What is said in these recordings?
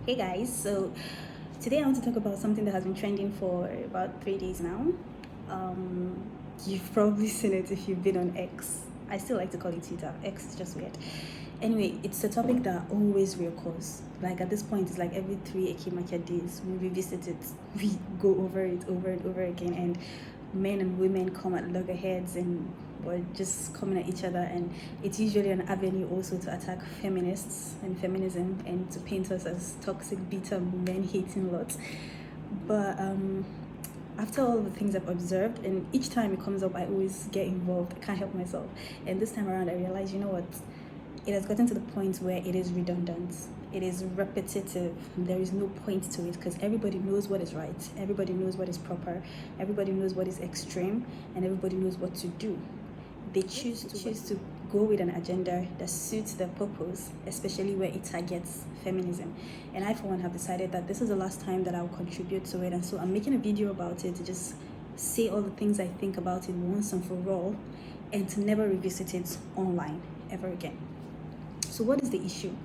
Hey guys, so today I want to talk about something that has been trending for about 3 days now. Um, you've probably seen it if you've been on X. I still like to call it Twitter. X is just weird. Anyway, it's a topic that always reoccurs. Like at this point, it's like every 3 Eke days we revisit it, we go over it over and over again, and men and women come at loggerheads and or just coming at each other, and it's usually an avenue also to attack feminists and feminism and to paint us as toxic, bitter, men-hating lots. But after all the things I've observed, and each time it comes up, I always get involved. I can't help myself. And this time around, I realized, you know what? It has gotten to the point where it is redundant. It is repetitive. There is no point to it because everybody knows what is right. Everybody knows what is proper. Everybody knows what is extreme, and everybody knows what to do. They choose to go with an agenda that suits their purpose, especially where it targets feminism. And I, for one, have decided that this is the last time that I will contribute to it, and so I'm making a video about it to just say all the things I think about it once and for all, and to never revisit it online ever again. So what is the issue?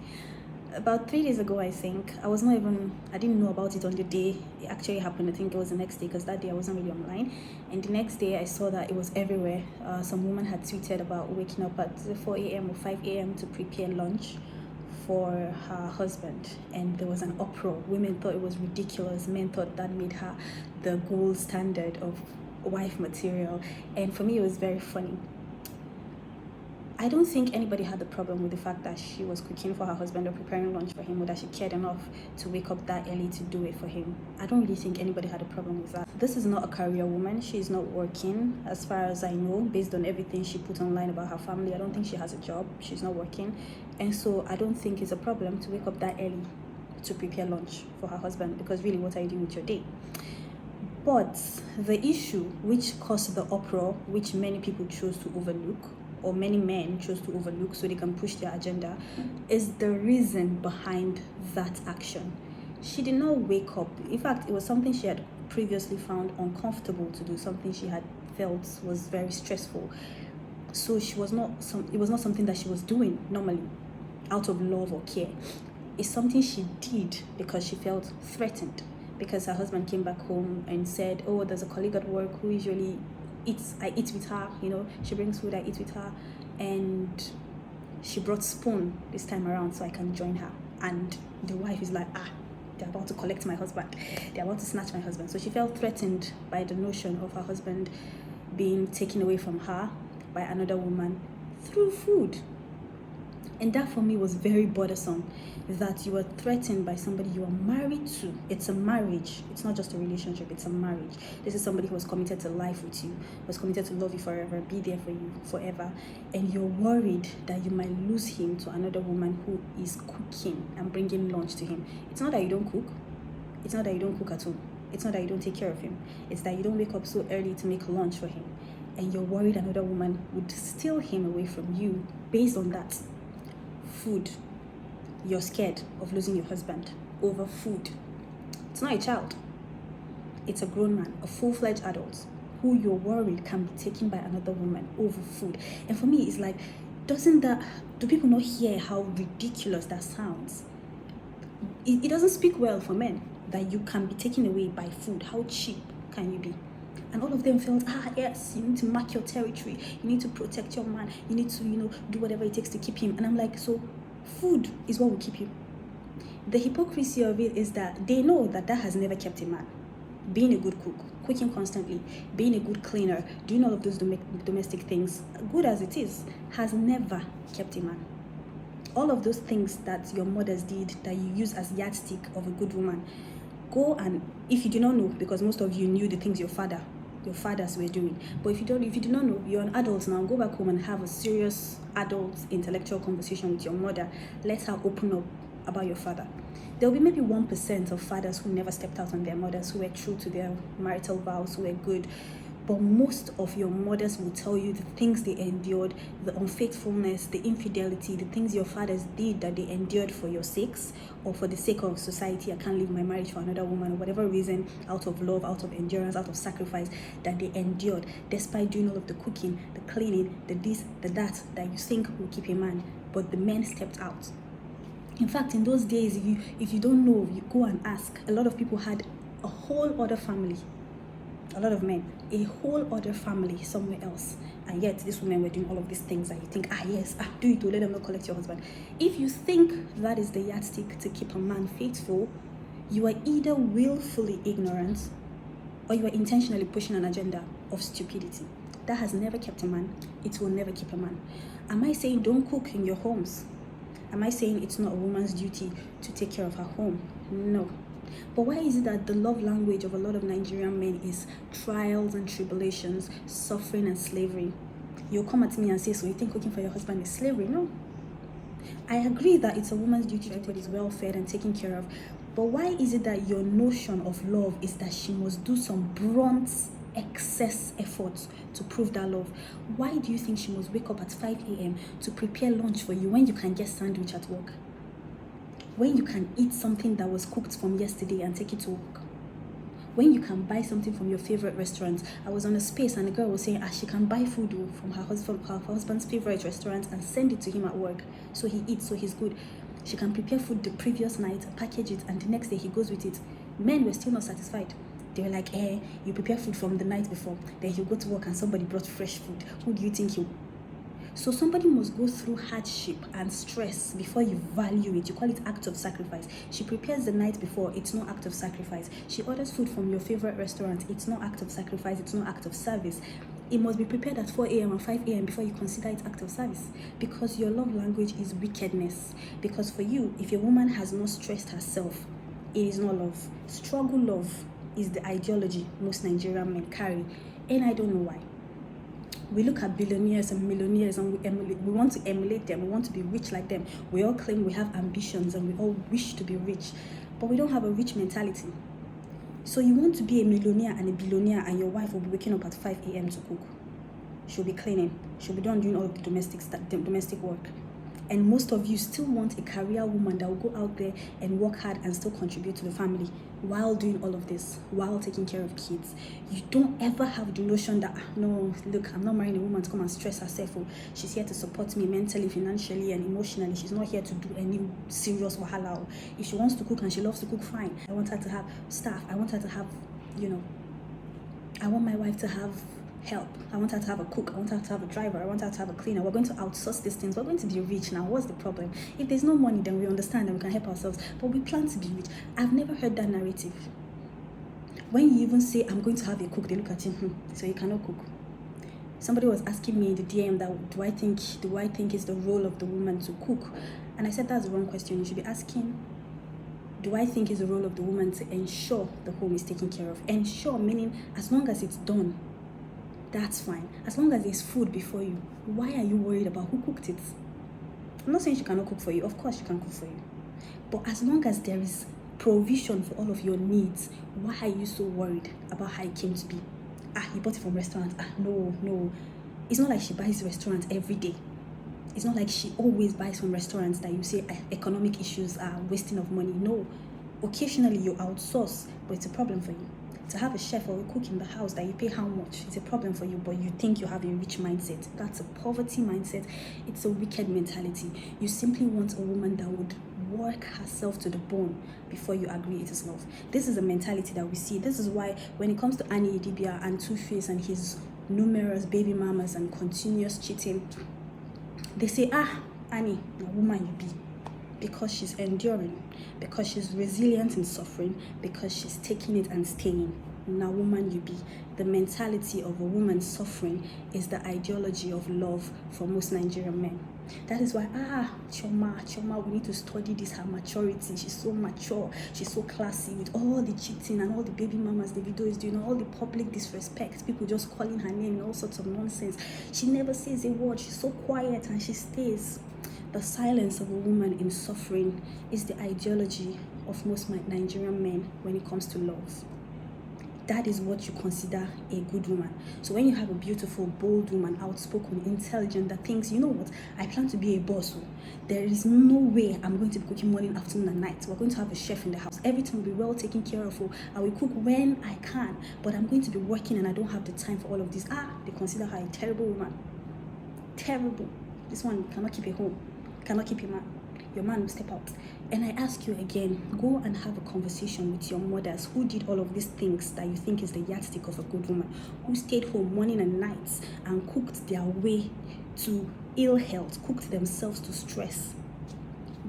About 3 days ago, I think, I didn't know about it on the day it actually happened. I think it was the next day because that day I wasn't really online. And the next day I saw that it was everywhere. Some woman had tweeted about waking up at 4 a.m. or 5 a.m. to prepare lunch for her husband. And there was an uproar. Women thought it was ridiculous. Men thought that made her the gold standard of wife material. And for me, it was very funny. I don't think anybody had a problem with the fact that she was cooking for her husband or preparing lunch for him, or that she cared enough to wake up that early to do it for him. I don't really think anybody had a problem with that. This is not a career woman. She is not working, as far as I know, based on everything she put online about her family. I don't think she has a job. She's not working. And so I don't think it's a problem to wake up that early to prepare lunch for her husband, because really, what are you doing with your day? But the issue which caused the uproar, which many people chose to overlook, or many men chose to overlook so they can push their agenda, is the reason behind that action. She did not wake up. In fact, it was something she had previously found uncomfortable to do, something she had felt was very stressful. So it was not something that she was doing normally out of love or care. It's something she did because she felt threatened, because her husband came back home and said, oh, there's a colleague at work who usually I eat with her, she brings food, I eat with her, and she brought spoon this time around so I can join her. And the wife is like, they're about to collect my husband, they're about to snatch my husband. So she felt threatened by the notion of her husband being taken away from her by another woman through food. And that for me was very bothersome, that you are threatened by somebody you are married to. It's a marriage. It's not just a relationship, it's a marriage. This is somebody who was committed to life with you, was committed to love you forever, be there for you forever. And you're worried that you might lose him to another woman who is cooking and bringing lunch to him. It's not that you don't cook. It's not that you don't cook at home. It's not that you don't take care of him. It's that you don't wake up so early to make lunch for him. And you're worried another woman would steal him away from you based on that. Food. You're scared of losing your husband over food. It's not a child. It's a grown man, a full-fledged adult, who you're worried can be taken by another woman over food. And for me, it's like, do people not hear how ridiculous that sounds? It doesn't speak well for men that you can be taken away by food. How cheap can you be? And all of them felt, yes, you need to mark your territory. You need to protect your man. You need to, do whatever it takes to keep him. And I'm like, so food is what will keep you. The hypocrisy of it is that they know that has never kept a man. Being a good cook, cooking constantly, being a good cleaner, doing all of those domestic things, good as it is, has never kept a man. All of those things that your mothers did, that you use as yardstick of a good woman, go and, if you do not know, because most of you knew the things your fathers were doing, but if you do not know, you're an adult now, go back home and have a serious adult intellectual conversation with your mother. Let her open up about your father. There'll be maybe 1% of fathers who never stepped out on their mothers, who were true to their marital vows, who were good. But most of your mothers will tell you the things they endured, the unfaithfulness, the infidelity, the things your fathers did that they endured for your sakes, or for the sake of society. I can't leave my marriage for another woman, or whatever reason, out of love, out of endurance, out of sacrifice, that they endured, despite doing all of the cooking, the cleaning, the this, the that you think will keep a man. But the men stepped out. In fact, in those days, if you don't know, you go and ask. A lot of people had a whole other family. A lot of men, a whole other family somewhere else. And yet, these women were doing all of these things, and you think, yes, do it to let them not collect your husband. If you think that is the yardstick to keep a man faithful, you are either willfully ignorant or you are intentionally pushing an agenda of stupidity. That has never kept a man. It will never keep a man. Am I saying don't cook in your homes? Am I saying it's not a woman's duty to take care of her home? No. But why is it that the love language of a lot of Nigerian men is trials and tribulations, suffering and slavery? You'll come at me and say, so you think cooking for your husband is slavery? No. I agree that it's a woman's duty to be well fed and taken care of. But why is it that your notion of love is that she must do some brunt, excess efforts to prove that love? Why do you think she must wake up at 5 a.m. to prepare lunch for you when you can get sandwich at work? When you can eat something that was cooked from yesterday and take it to work? When you can buy something from your favorite restaurant? I was on a space and a girl was saying she can buy food from her husband's favorite restaurant and send it to him at work, so he eats, so he's good. She can prepare food the previous night, package it, and the next day he goes with it. Men were still not satisfied. They were like, you prepare food from the night before, then you go to work and somebody brought fresh food. Who do you think you? So somebody must go through hardship and stress before you value it. You call it act of sacrifice. She prepares the night before, it's no act of sacrifice. She orders food from your favorite restaurant, it's no act of sacrifice, it's no act of service. It must be prepared at 4 a.m. and 5 a.m. before you consider it act of service, because your love language is wickedness. Because for you, if a woman has not stressed herself, it is not love. Struggle love is the ideology most Nigerian men carry, and I don't know why. We look at billionaires and millionaires and we want to emulate them. We want to be rich like them. We all claim we have ambitions and we all wish to be rich, but we don't have a rich mentality. So you want to be a millionaire and a billionaire, and your wife will be waking up at 5 a.m. to cook. She'll be cleaning. She'll be doing all of the domestic work. And most of you still want a career woman that will go out there and work hard and still contribute to the family while doing all of this, while taking care of kids. You don't ever have the notion that, no, look, I'm not marrying a woman to come and stress herself. She's here to support me mentally, financially, and emotionally. She's not here to do any serious wahala. If she wants to cook and she loves to cook, fine. I want her to have staff. I want her to have, I want my wife to have help. I want her to have a cook. I want her to have a driver. I want her to have a cleaner. We're going to outsource these things. We're going to be rich now. What's the problem? If there's no money, then we understand and we can help ourselves. But we plan to be rich. I've never heard that narrative. When you even say, I'm going to have a cook, they look at you, so you cannot cook. Somebody was asking me in the DM that do I think it's the role of the woman to cook? And I said that's the wrong question. You should be asking, do I think it's the role of the woman to ensure the home is taken care of? Ensure meaning as long as it's done, that's fine. As long as there's food before you, why are you worried about who cooked it? I'm not saying she cannot cook for you. Of course she can cook for you. But as long as there is provision for all of your needs, why are you so worried about how it came to be? You bought it from restaurant. No. It's not like she buys restaurants every day. It's not like she always buys from restaurants that you say economic issues are wasting of money. No. Occasionally you outsource, but it's a problem for you. To have a chef or a cook in the house that you pay how much, it's a problem for you, but you think you have a rich mindset. That's a poverty mindset. It's a wicked mentality. You simply want a woman that would work herself to the bone before you agree it is love. This is a mentality that we see. This is why when it comes to Annie Idibia and Two-Face and his numerous baby mamas and continuous cheating, they say, Annie, a woman you be. Because she's enduring, because she's resilient in suffering, because she's taking it and staying. Now, woman you be. The mentality of a woman suffering is the ideology of love for most Nigerian men. That is why, Choma, we need to study this, her maturity. She's so mature, she's so classy with all the cheating and all the baby mamas the video is doing, all the public disrespect, people just calling her name and all sorts of nonsense. She never says a word, she's so quiet and she stays. The silence of a woman in suffering is the ideology of most Nigerian men when it comes to love. That is what you consider a good woman. So when you have a beautiful, bold woman, outspoken, intelligent, that thinks, you know what, I plan to be a boss. There is no way I'm going to be cooking morning, afternoon, and night. We're going to have a chef in the house. Everything will be well taken care of. I will cook when I can, but I'm going to be working and I don't have the time for all of this. They consider her a terrible woman. Terrible. This one cannot keep a home. Cannot keep a man. your man will step out. And I ask you again, go and have a conversation with your mothers who did all of these things that you think is the yardstick of a good woman, who stayed home morning and nights and cooked their way to ill health, cooked themselves to stress.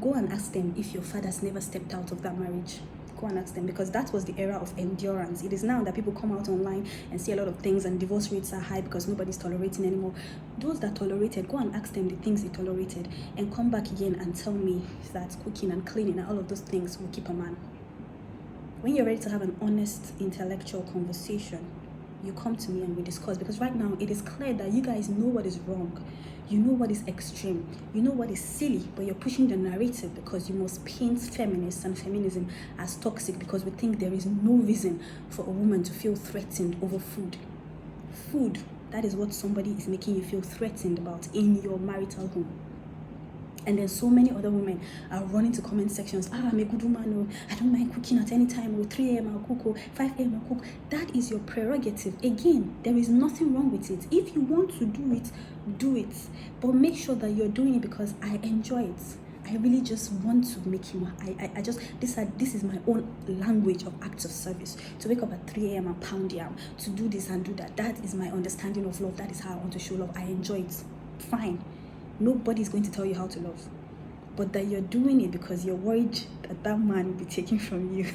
Go and ask them if your fathers never stepped out of that marriage. Go and ask them, because that was the era of endurance. It is now that people come out online and see a lot of things and divorce rates are high because nobody's tolerating anymore. Those that tolerated, go and ask them the things they tolerated and come back again and tell me that cooking and cleaning and all of those things will keep a man. When you're ready to have an honest intellectual conversation, you come to me and we discuss, because right now it is clear that you guys know what is wrong. You know what is extreme, you know what is silly, but you're pushing the narrative because you must paint feminists and feminism as toxic, because we think there is no reason for a woman to feel threatened over food. Food, that is what somebody is making you feel threatened about in your marital home. And then so many other women are running to comment sections. I'm a good woman. I don't mind cooking at any time. 3 a.m. I'll cook. 5 a.m. I'll cook. That is your prerogative. Again, there is nothing wrong with it. If you want to do it, do it. But make sure that you're doing it because I enjoy it. I really just want to make him. This is my own language of acts of service. To wake up at 3 a.m. and pound yam, to do this and do that. That is my understanding of love. That is how I want to show love. I enjoy it. Fine. Nobody's going to tell you how to love, but that you're doing it because you're worried that that man will be taken from you.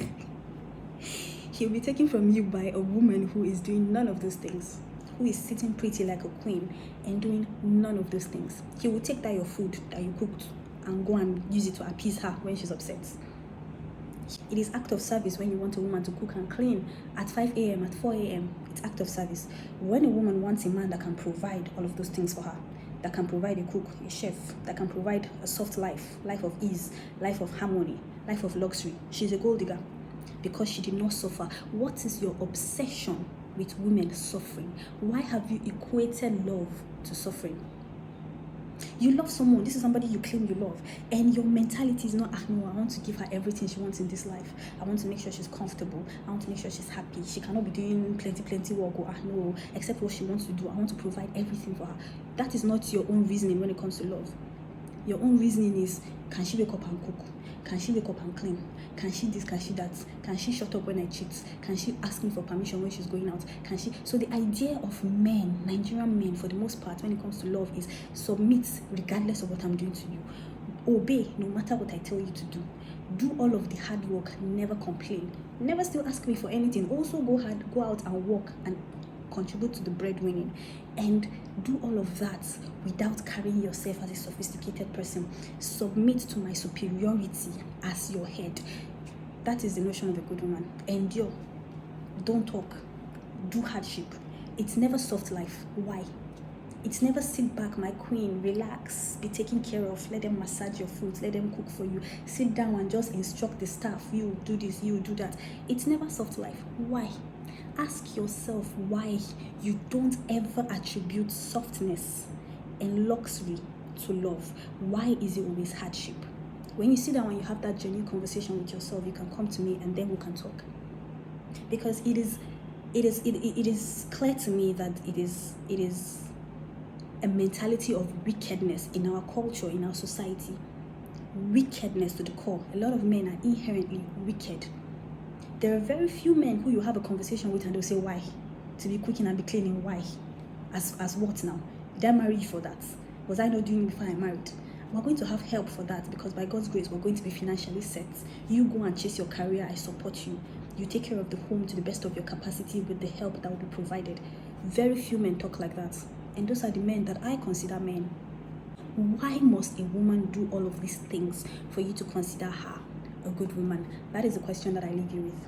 He'll be taken from you by a woman who is doing none of those things, who is sitting pretty like a queen and doing none of those things. He will take that your food that you cooked and go and use it to appease her when she's upset. It is act of service when you want a woman to cook and clean at 5 a.m., at 4 a.m. It's act of service. When a woman wants a man that can provide all of those things for her, that can provide a cook, a chef, that can provide a soft life of ease, life of harmony, life of luxury, she's a gold digger because she did not suffer. What is your obsession with women suffering? Why have you equated love to suffering? You love someone, this is somebody you claim you love, and your mentality is not, no, I want to give her everything she wants in this life. I want to make sure she's comfortable. I want to make sure she's happy. She cannot be doing plenty work, or no, except what she wants to do. I want to provide everything for her. That is not your own reasoning when it comes to love. Your own reasoning is, can she wake up and cook? Can she wake up and clean? Can she this? Can she that? Can she shut up when I cheat? Can she ask me for permission when she's going out? Can she? So the idea of men, Nigerian men, for the most part, when it comes to love, is submit regardless of what I'm doing to you. Obey no matter what I tell you to do. Do all of the hard work. Never complain. Never still ask me for anything. Also go out and work and contribute to the breadwinning, and do all of that without carrying yourself as a sophisticated person. Submit to my superiority as your head. That is the notion of a good woman. Endure. Don't talk. Do hardship. It's never soft life. Why? It's never sit back, my queen, relax, be taken care of, let them massage your foot, let them cook for you. Sit down and just instruct the staff, you do this, you do that. It's never soft life. Why? Ask yourself why you don't ever attribute softness and luxury to love. Why is it always hardship? When you sit down and you have that genuine conversation with yourself, you can come to me and then we can talk. Because it is clear to me that it is a mentality of wickedness in our culture, in our society. Wickedness to the core. A lot of men are inherently wicked. There are very few men who you have a conversation with and they'll say, why? To be cooking and be cleaning, why? As what now? Did I marry you for that? Was I not doing it before I married? We're going to have help for that because by God's grace, we're going to be financially set. You go and chase your career, I support you. You take care of the home to the best of your capacity with the help that will be provided. Very few men talk like that. And those are the men that I consider men. Why must a woman do all of these things for you to consider her a good woman? That is the question that I leave you with.